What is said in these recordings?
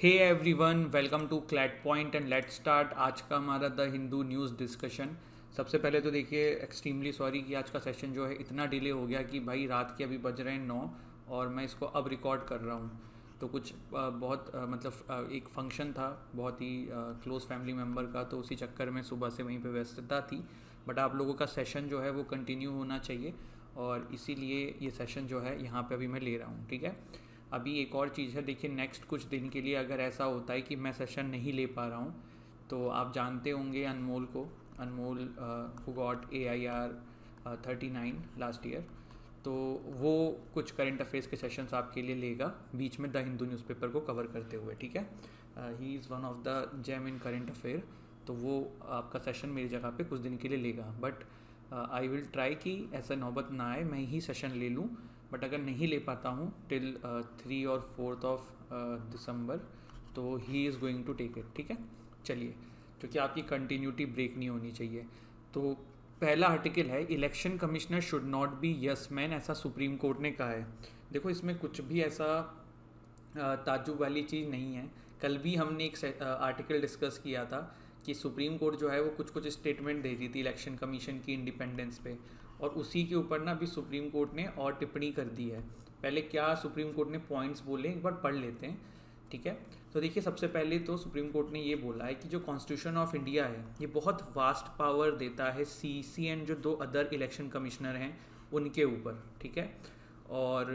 Hey everyone, welcome to CLAT point and let's start. आज का हमारा द हिंदू न्यूज़ डिस्कशन। सबसे पहले तो देखिए, एक्सट्रीमली सॉरी कि आज का सेशन जो है इतना डिले हो गया कि भाई रात के अभी बज रहे हैं 9 और मैं इसको अब रिकॉर्ड कर रहा हूँ। तो कुछ बहुत एक फंक्शन था बहुत ही क्लोज़ फैमिली मेम्बर का, तो उसी चक्कर में सुबह से वहीं पे व्यस्तता थी। बट आप लोगों का सेशन जो है वो कंटिन्यू होना चाहिए और इसीलिए ये सेशन जो है यहाँ पे अभी मैं ले रहा हूँ, ठीक है। अभी एक और चीज़ है, देखिए नेक्स्ट कुछ दिन के लिए अगर ऐसा होता है कि मैं सेशन नहीं ले पा रहा हूँ तो आप जानते होंगे अनमोल को। Anmol who got AIR 39 last year, तो वो कुछ करंट अफेयर्स के सेशंस आपके लिए लेगा बीच में द हिंदू न्यूज़पेपर को कवर करते हुए, ठीक है। He is one of the gem in current affair, तो वो आपका सेशन मेरी जगह पे कुछ दिन के लिए लेगा। बट आई विल ट्राई कि ऐसा नौबत ना आए, मैं ही सेशन ले लूँ। बट अगर नहीं ले पाता हूँ टिल 3 और 4 ऑफ दिसंबर, तो he is going to take it, ठीक है। चलिए, क्योंकि आपकी कंटिन्यूटी ब्रेक नहीं होनी चाहिए। तो पहला आर्टिकल है, election commissioner should not be yes man, ऐसा सुप्रीम कोर्ट ने कहा है। देखो, इसमें कुछ भी ऐसा ताज्जुब वाली चीज़ नहीं है। कल भी हमने एक आर्टिकल डिस्कस किया था कि सुप्रीम कोर्ट जो है वो कुछ कुछ स्टेटमेंट दे रही थी इलेक्शन कमीशन की इंडिपेंडेंस पे, और उसी के ऊपर ना अभी सुप्रीम कोर्ट ने और टिप्पणी कर दी है। पहले क्या सुप्रीम कोर्ट ने पॉइंट्स बोले एक बार पढ़ लेते हैं, ठीक है। तो देखिए, सबसे पहले तो सुप्रीम कोर्ट ने ये बोला है कि जो कॉन्स्टिट्यूशन ऑफ इंडिया है ये बहुत वास्ट पावर देता है CC एंड जो दो अदर इलेक्शन कमिश्नर हैं उनके ऊपर, ठीक है। और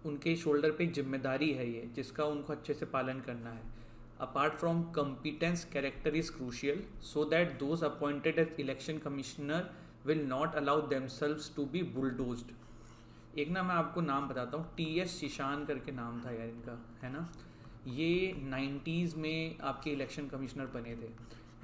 उनके शोल्डर पे एक जिम्मेदारी है ये, जिसका उनको अच्छे से पालन करना है। Apart from competence, character is crucial so that those appointed as election commissioner will not allow themselves to be bulldozed। एक ना मैं आपको नाम बताता हूँ, TS शीशान करके नाम था यार इनका, है ना। ये 90s में आपके इलेक्शन कमिश्नर बने थे।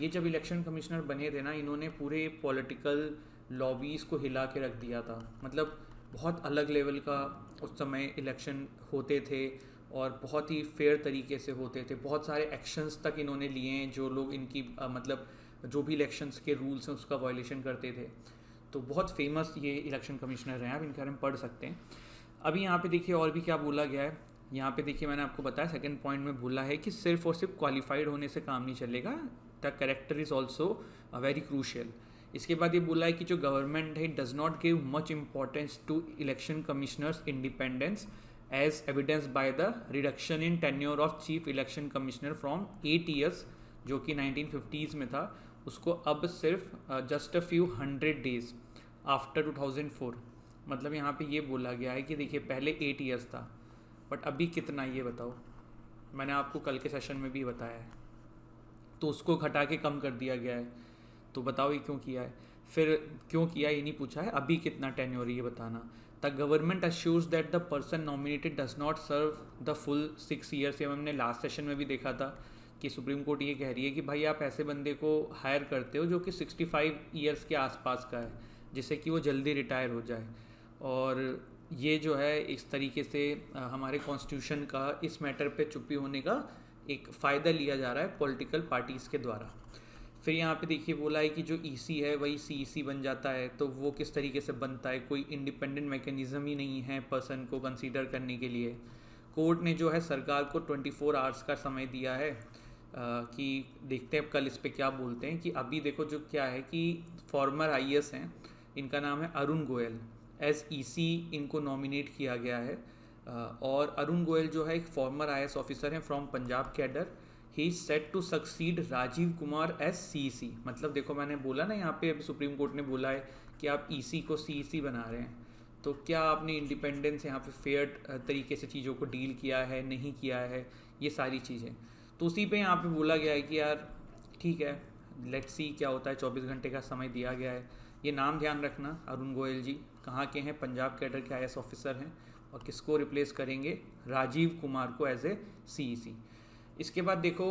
ये जब इलेक्शन कमिश्नर बने थे ना, इन्होंने पूरे पॉलिटिकल लॉबीज़ को हिला के रख दिया था। मतलब बहुत अलग लेवल का उस समय इलेक्शन होते थे और बहुत ही फेयर तरीके से होते थे। बहुत सारे एक्शंस तक इन्होंने लिए हैं जो लोग इनकी मतलब जो भी इलेक्शंस के रूल्स हैं उसका वायलेशन करते थे। तो बहुत फेमस ये इलेक्शन कमिश्नर हैं, आप इनके बारे में पढ़ सकते हैं। अभी यहाँ पे देखिए और भी क्या बोला गया है। यहाँ पे देखिए, मैंने आपको बताया सेकंड पॉइंट में बोला है कि सिर्फ और सिर्फ क्वालिफाइड होने से काम नहीं चलेगा, the character is also very crucial. इसके बाद ये बोला है कि जो गवर्नमेंट है does not give much importance to election commissioners independence as evidence by the reduction in tenure of chief election commissioner from 8 years, जो कि 1950s में था, उसको अब सिर्फ just a few 100 days after 2004। मतलब यहाँ पे ये बोला गया है कि देखिए पहले 8 ईयर्स था, बट अभी कितना ये बताओ। मैंने आपको कल के सेशन में भी बताया है, तो उसको घटा के कम कर दिया गया है। तो बताओ ये क्यों किया है। फिर क्यों किया ये नहीं पूछा है, अभी कितना टेन्योर ये बताना। The government assures that the person nominated does not serve the full 6 years. ये हमने लास्ट सेशन में भी देखा था कि सुप्रीम कोर्ट ये कह रही है कि भाई आप ऐसे बंदे को हायर करते हो जो कि 65 ईयर्स के आसपास का है, जिससे कि वो जल्दी रिटायर हो जाए। और ये जो है इस तरीके से हमारे कॉन्स्टिट्यूशन का इस मैटर पे चुप्पी होने का एक फ़ायदा लिया जा रहा है पॉलिटिकल पार्टीज़ के द्वारा। फिर यहाँ पे देखिए बोला है कि जो EC है वही CEC बन जाता है, तो वो किस तरीके से बनता है, कोई इंडिपेंडेंट मैकेनिज़्म ही नहीं है पर्सन को कंसीडर करने के लिए। कोर्ट ने जो है सरकार को 24 आवर्स का समय दिया है कि देखते हैं अब कल इस पे क्या बोलते हैं। कि अभी देखो जो क्या है कि फॉर्मर IAS हैं, इनका नाम है अरुण गोयल, एज EC इनको नॉमिनेट किया गया है। और अरुण गोयल जो है एक फॉर्मर IAS ऑफिसर हैं from Punjab cadre. He is set to succeed Rajiv Kumar as CEC। मतलब देखो, मैंने बोला ना यहाँ पे अभी सुप्रीम कोर्ट ने बोला है कि आप EC को CEC बना रहे हैं, तो क्या आपने इंडिपेंडेंस यहाँ पे फेयर तरीके से चीज़ों को डील किया है, नहीं किया है, ये सारी चीज़ें। तो उसी पे यहाँ पे बोला गया है कि यार ठीक है, लेट्स सी क्या होता है। 24 घंटे का समय दिया गया है। ये नाम ध्यान रखना, अरुण गोयल जी कहाँ के हैं, पंजाब कैडर के IAS ऑफिसर हैं, और किसको रिप्लेस करेंगे, राजीव कुमार को एज ए CEC। इसके बाद देखो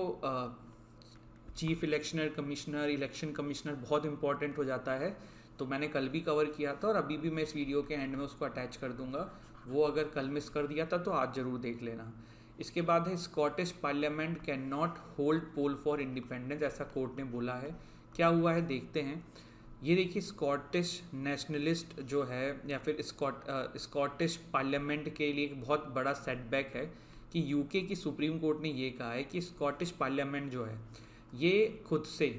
चीफ इलेक्शन कमिश्नर बहुत इंपॉर्टेंट हो जाता है। तो मैंने कल भी कवर किया था और अभी भी मैं इस वीडियो के एंड में उसको अटैच कर दूंगा। वो अगर कल मिस कर दिया था तो आज ज़रूर देख लेना। इसके बाद है, Scottish parliament can not hold poll for independence, ऐसा कोर्ट ने बोला है। क्या हुआ है देखते हैं। ये देखिए, स्कॉटिश नेशनलिस्ट जो है या फिर स्कॉटिश पार्लियामेंट के लिए एक बहुत बड़ा सेटबैक है कि यूके की सुप्रीम कोर्ट ने ये कहा है कि स्कॉटिश पार्लियामेंट जो है ये खुद से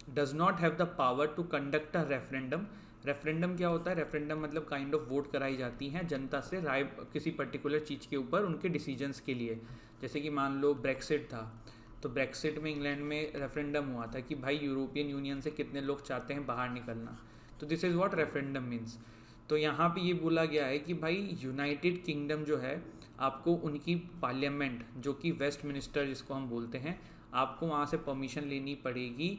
does not have the power to conduct a referendum. Referendum क्या होता है? रेफरेंडम मतलब काइंड ऑफ वोट कराई जाती हैं जनता से राय किसी पर्टिकुलर चीज़ के ऊपर उनके डिसीजंस के लिए। जैसे कि मान लो ब्रेक्सिट था, तो ब्रेक्सिट में इंग्लैंड में रेफरेंडम हुआ था कि भाई यूरोपियन यूनियन से कितने लोग चाहते हैं बाहर निकलना, तो this is what referendum means. तो यहाँ पे ये बोला गया है कि भाई यूनाइटेड किंगडम जो है आपको उनकी पार्लियामेंट जो कि वेस्ट मिनिस्टर जिसको हम बोलते हैं, आपको वहाँ से परमिशन लेनी पड़ेगी,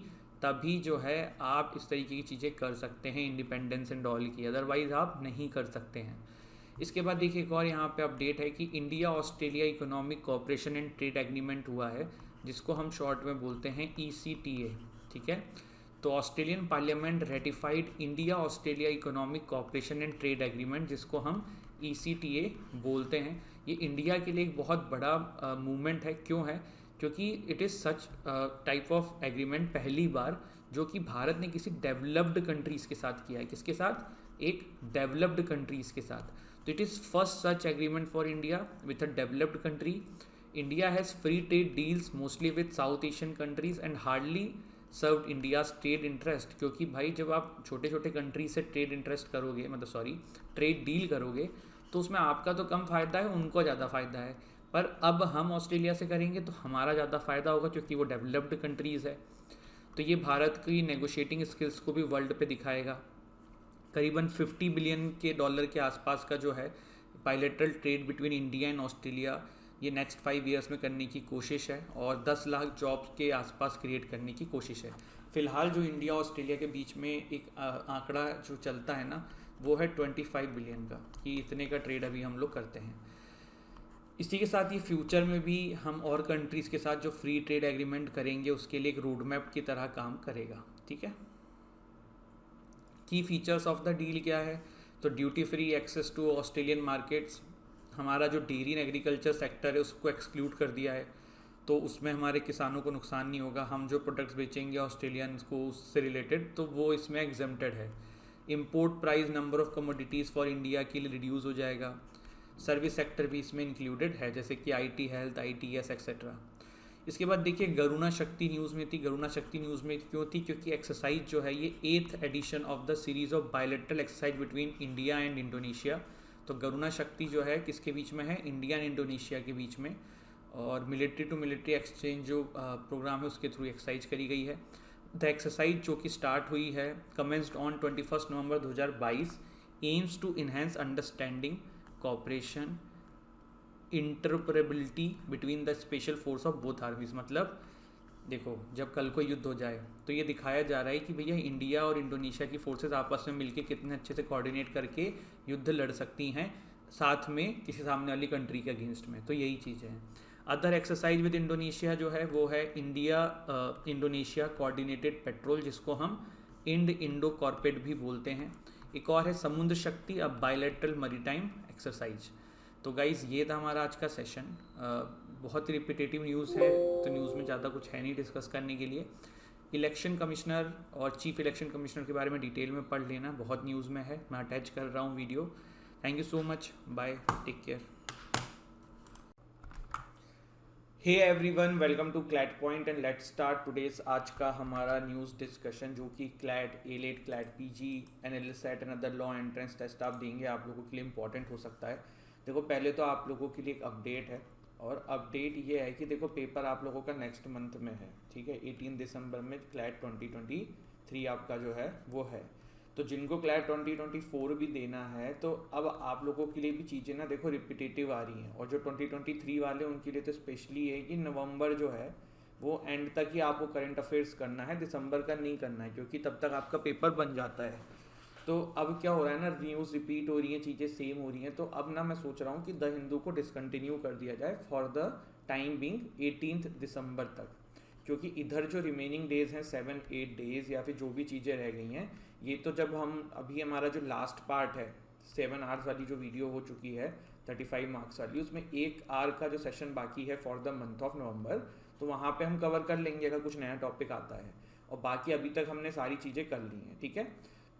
तभी जो है आप इस तरीके की चीज़ें कर सकते हैं इंडिपेंडेंस एंड ऑल की, अदरवाइज आप नहीं कर सकते हैं। इसके बाद देखिए एक और यहाँ पे अपडेट है कि India Australia economic cooperation and trade agreement हुआ है, जिसको हम शॉर्ट में बोलते हैं ECTA। ठीक है, तो Australian parliament ratified India Australia economic cooperation and trade agreement, जिसको हम ECTA बोलते हैं। ये इंडिया के लिए एक बहुत बड़ा मूवमेंट है। क्यों है? क्योंकि it is such type of agreement पहली बार जो कि भारत ने किसी डेवलप्ड कंट्रीज़ के साथ किया है। किसके साथ? एक डेवलप्ड कंट्रीज़ के साथ। तो it is first such agreement for India with a developed country. India has free trade deals mostly with South Asian countries and hardly serve India's trade interest. क्योंकि भाई जब आप छोटे छोटे कंट्री से ट्रेड इंटरेस्ट करोगे, मतलब सॉरी ट्रेड डील करोगे, तो उसमें आपका तो कम फ़ायदा है, उनको ज़्यादा फ़ायदा है। पर अब हम ऑस्ट्रेलिया से करेंगे तो हमारा ज़्यादा फ़ायदा होगा क्योंकि वो डेवलप्ड कंट्रीज़ है। तो ये भारत की नेगोशिएटिंग स्किल्स को भी वर्ल्ड पे दिखाएगा। करीबन $50 बिलियन के आसपास का जो है bilateral trade between India and Australia ये नेक्स्ट 5 ईयर्स में करने की कोशिश है और 10 लाख जॉब्स के आसपास क्रिएट करने की कोशिश है। फिलहाल जो इंडिया ऑस्ट्रेलिया के बीच में एक आंकड़ा जो चलता है ना, वो है 25 बिलियन का, कि इतने का ट्रेड अभी हम लोग करते हैं। इसी के साथ ये फ्यूचर में भी हम और कंट्रीज़ के साथ जो फ्री ट्रेड एग्रीमेंट करेंगे उसके लिए एक रोड मैप की तरह काम करेगा। ठीक है, की फीचर्स ऑफ द डील क्या है? तो duty free access to Australian markets, हमारा जो डेयरी एंड एग्रीकल्चर सेक्टर है उसको एक्सक्लूड कर दिया है, तो उसमें हमारे किसानों को नुकसान नहीं होगा। हम जो प्रोडक्ट्स बेचेंगे ऑस्ट्रेलियन को उससे रिलेटेड, तो वो इसमें एग्जेम्प्टेड है। Import price number of commodities for India के लिए रिड्यूस हो जाएगा। सर्विस सेक्टर भी इसमें इंक्लूडेड है, जैसे कि IT, हेल्थ, ITS एक्सेट्रा। इसके बाद देखिए गरुणा शक्ति न्यूज़ में थी। गरुणा शक्ति न्यूज़ में क्यों थी? क्योंकि एक्सरसाइज जो है ये 8th edition of the series of bilateral exercise between India and Indonesia. तो गरुणा शक्ति जो है किसके बीच में है? इंडिया एंड इंडोनेशिया के बीच में। और मिलिट्री टू मिलिट्री एक्सचेंज जो प्रोग्राम है उसके थ्रू एक्सरसाइज करी गई है। द एक्सरसाइज जो कि स्टार्ट हुई है commenced on 21 November 2022, aims to enhance understanding, cooperation, interoperability between the special force of both armies. मतलब देखो जब कल को युद्ध हो जाए तो ये दिखाया जा रहा है कि भैया इंडिया और इंडोनेशिया की फोर्सेस आपस में मिलकर कितने अच्छे से कोऑर्डिनेट करके युद्ध लड़ सकती हैं साथ में किसी सामने वाली कंट्री के अगेंस्ट में। तो यही चीज़ है। अदर एक्सरसाइज विद इंडोनेशिया जो है वो है इंडिया इंडोनेशिया कोऑर्डिनेटेड पेट्रोल, जिसको हम इंडो कॉर्पेट भी बोलते हैं। एक और है समुद्र शक्ति, अब बायलैटरल मैरीटाइम एक्सरसाइज। तो गाइज़ ये था हमारा आज का सेशन। बहुत रिपीटेटिव न्यूज़ है तो न्यूज़ में ज़्यादा कुछ है नहीं डिस्कस करने के लिए। इलेक्शन कमिश्नर और चीफ इलेक्शन कमिश्नर के बारे में डिटेल में पढ़ लेना, बहुत न्यूज़ में है, मैं अटैच कर रहा हूँ video. Thank you so much, bye, take care. Hey everyone, welcome to CLAT point and let's start today's आज का हमारा न्यूज़ डिस्कशन, जो कि क्लैट A-लेट, CLAT PG, NLSAT and other law entrance test आप देंगे, आप लोगों के लिए इंपॉर्टेंट हो सकता है। देखो पहले तो आप लोगों के लिए एक अपडेट है, और अपडेट ये है कि देखो पेपर आप लोगों का नेक्स्ट मंथ में है। ठीक है, 18 दिसंबर में क्लैट 2023 आपका जो है वो है। तो जिनको क्लैट 2024 भी देना है तो अब आप लोगों के लिए भी चीज़ें ना देखो रिपीटेटिव आ रही हैं, और जो 2023 वाले उनके लिए तो स्पेशली है कि नवंबर जो है वो एंड तक ही आपको करंट अफेयर्स करना है, दिसंबर का नहीं करना है, क्योंकि तब तक आपका पेपर बन जाता है। तो अब क्या हो रहा है ना, न्यूज़ रिपीट हो रही हैं, चीज़ें सेम हो रही हैं, तो अब ना मैं सोच रहा हूँ कि द हिंदू को डिसकंटिन्यू कर दिया जाए फॉर द टाइम बिंग 18 दिसंबर तक, क्योंकि इधर जो रिमेनिंग डेज हैं 7-8 डेज या फिर जो भी चीज़ें रह गई हैं, ये तो जब हम अभी हमारा जो लास्ट पार्ट है 7 आवर्स वाली जो वीडियो हो चुकी है 35 मार्क्स वाली, उसमें 1 आवर का जो सेशन बाकी है for the month of November, तो वहाँ पे हम कवर कर लेंगे अगर कुछ नया टॉपिक आता है, और बाकी अभी तक हमने सारी चीज़ें कर ली हैं। ठीक है,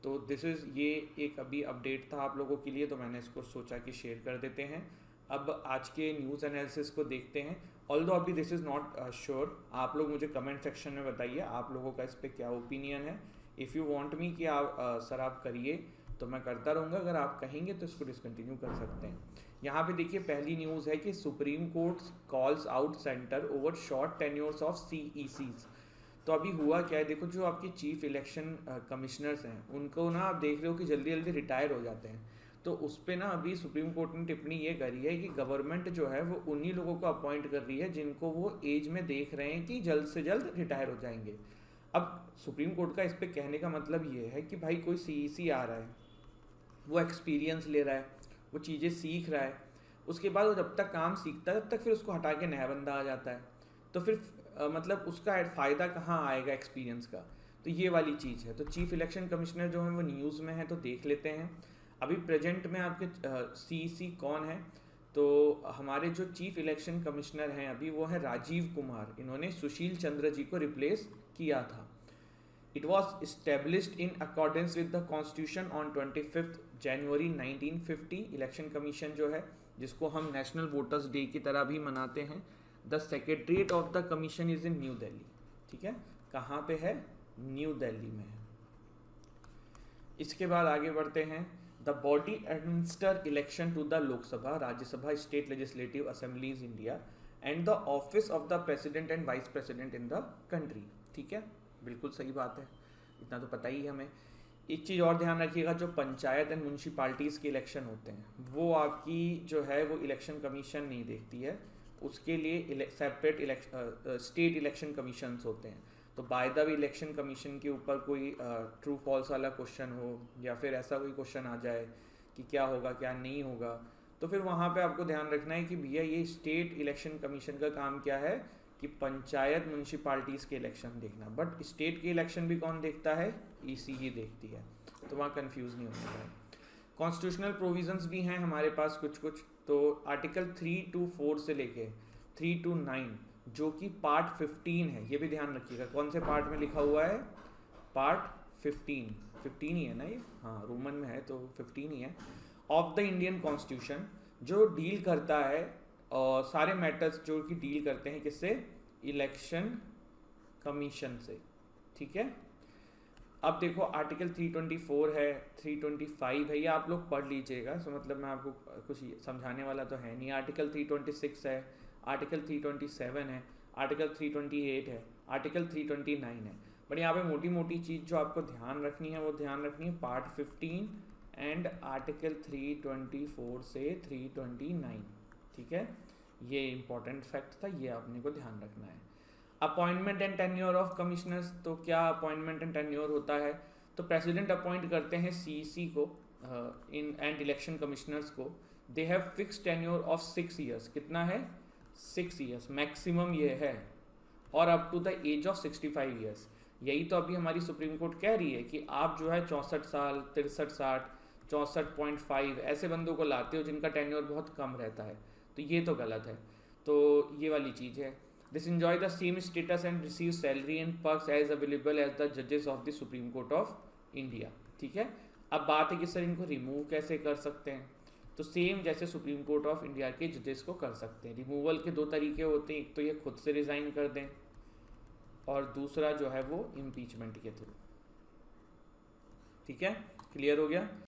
तो दिस इज़ ये एक अभी अपडेट था आप लोगों के लिए, तो मैंने इसको सोचा कि शेयर कर देते हैं। अब आज के न्यूज़ एनालिसिस को देखते हैं। ऑल्दो अभी दिस इज़ नॉट श्योर, आप लोग मुझे कमेंट सेक्शन में बताइए आप लोगों का इस पर क्या ओपिनियन है। इफ़ यू वांट मी कि आप सर आप करिए तो मैं करता रहूँगा, अगर आप कहेंगे तो इसको डिसकंटिन्यू कर सकते हैं। यहाँ पे देखिए पहली न्यूज़ है कि supreme court calls out centre over short tenures of CECs। तो अभी हुआ क्या है, देखो जो आपके चीफ इलेक्शन कमिश्नर्स हैं उनको ना आप देख रहे हो कि जल्दी जल्दी रिटायर हो जाते हैं। तो उस पर ना अभी सुप्रीम कोर्ट ने टिप्पणी ये करी है कि गवर्नमेंट जो है वो उन्हीं लोगों को अपॉइंट कर रही है जिनको वो एज में देख रहे हैं कि जल्द से जल्द रिटायर हो जाएंगे। अब सुप्रीम कोर्ट का इस पर कहने का मतलब ये है कि भाई कोई CEC आ रहा है, वो एक्सपीरियंस ले रहा है, वो चीज़ें सीख रहा है, उसके बाद वो जब तक काम सीखता है तब तक फिर उसको हटा के नया बंदा आ जाता है, तो फिर मतलब उसका फ़ायदा कहाँ आएगा एक्सपीरियंस का। तो ये वाली चीज़ है। तो चीफ इलेक्शन कमिश्नर जो है वो न्यूज़ में है, तो देख लेते हैं अभी प्रेजेंट में आपके CEC कौन है। तो हमारे जो चीफ इलेक्शन कमिश्नर हैं अभी वो है राजीव कुमार, इन्होंने सुशील चंद्र जी को रिप्लेस किया था। It was established in accordance with the Constitution on 25th January 1950। Election commission जो है जिसको हम नेशनल वोटर्स डे की तरह भी मनाते हैं, the secretariat of the commission is in new Delhi. ठीक है, कहाँ पे है? न्यू दिल्ली में है। इसके बाद आगे बढ़ते हैं। The body administer election to the Lok Sabha, Rajya Sabha, state legislative assemblies India and the office of the president and vice president in the country. ठीक है, बिल्कुल सही बात है, इतना तो पता ही है हमें। एक चीज़ और ध्यान रखिएगा, जो पंचायत एंड म्यूनसिपाल्टीज़ के इलेक्शन होते हैं वो आपकी जो है वो इलेक्शन कमीशन नहीं देखती है, उसके लिए सेपरेट स्टेट इलेक्शन कमीशंस होते हैं। तो by the way election commission के ऊपर कोई ट्रू फॉल्स वाला क्वेश्चन हो या फिर ऐसा कोई क्वेश्चन आ जाए कि क्या होगा क्या नहीं होगा, तो फिर वहाँ पे आपको ध्यान रखना है कि भैया ये स्टेट इलेक्शन कमीशन का काम क्या है कि पंचायत म्यूनसिपाल्टीज़ के इलेक्शन देखना, बट स्टेट के इलेक्शन भी कौन देखता है? EC ही देखती है, तो वहाँ कंफ्यूज नहीं होना है। कॉन्स्टिट्यूशनल प्रोविजंस भी हैं हमारे पास कुछ कुछ। तो आर्टिकल 3 to 4 से लेके 3 to 9 जो कि पार्ट 15 है, ये भी ध्यान रखिएगा कौन से पार्ट में लिखा हुआ है? पार्ट 15 ही है ना ये? हाँ, रोमन में है तो 15 ही है। ऑफ द इंडियन कॉन्स्टिट्यूशन, जो डील करता है और सारे मैटर्स जो कि डील करते हैं किससे? इलेक्शन कमीशन से। ठीक है, अब देखो आर्टिकल 324 है, 325 है, ये आप लोग पढ़ लीजिएगा। सो मतलब मैं आपको कुछ समझाने वाला तो है नहीं। आर्टिकल 326 है, आर्टिकल 327 है, आर्टिकल 328 है, आर्टिकल 329 है। बट यहाँ पे मोटी मोटी चीज़ जो आपको ध्यान रखनी है वो ध्यान रखनी है पार्ट 15 एंड आर्टिकल 324 से 329। ठीक है, ये इंपॉर्टेंट फैक्ट था, ये आपने को ध्यान रखना है। Appointment and tenure of commissioners, तो क्या अपॉइंटमेंट एंड टेन्योर होता है? तो प्रेसिडेंट अपॉइंट करते हैं CEC को इन एंड इलेक्शन कमिश्नर्स को। They have fix tenure of 6 years। कितना है? 6 years मैक्सिमम ये है, और up to the age of 65 years। यही तो अभी हमारी सुप्रीम कोर्ट कह रही है कि आप जो है 64 साल, 63 60, 64.5 ऐसे बंदों को लाते हो जिनका टेन्योर बहुत कम रहता है, तो ये तो गलत है। तो ये वाली चीज़ है। This enjoy the same status and receive salary and perks as available as the judges of the Supreme Court of India। ठीक है, अब बात है कि सर इनको रिमूव कैसे कर सकते हैं? तो सेम जैसे सुप्रीम कोर्ट ऑफ इंडिया के जजेस को कर सकते हैं। रिमूवल के 2 तरीके होते हैं, एक तो ये खुद से रिज़ाइन कर दें और दूसरा जो है वो इम्पीचमेंट के थ्रू। ठीक है, क्लियर हो गया?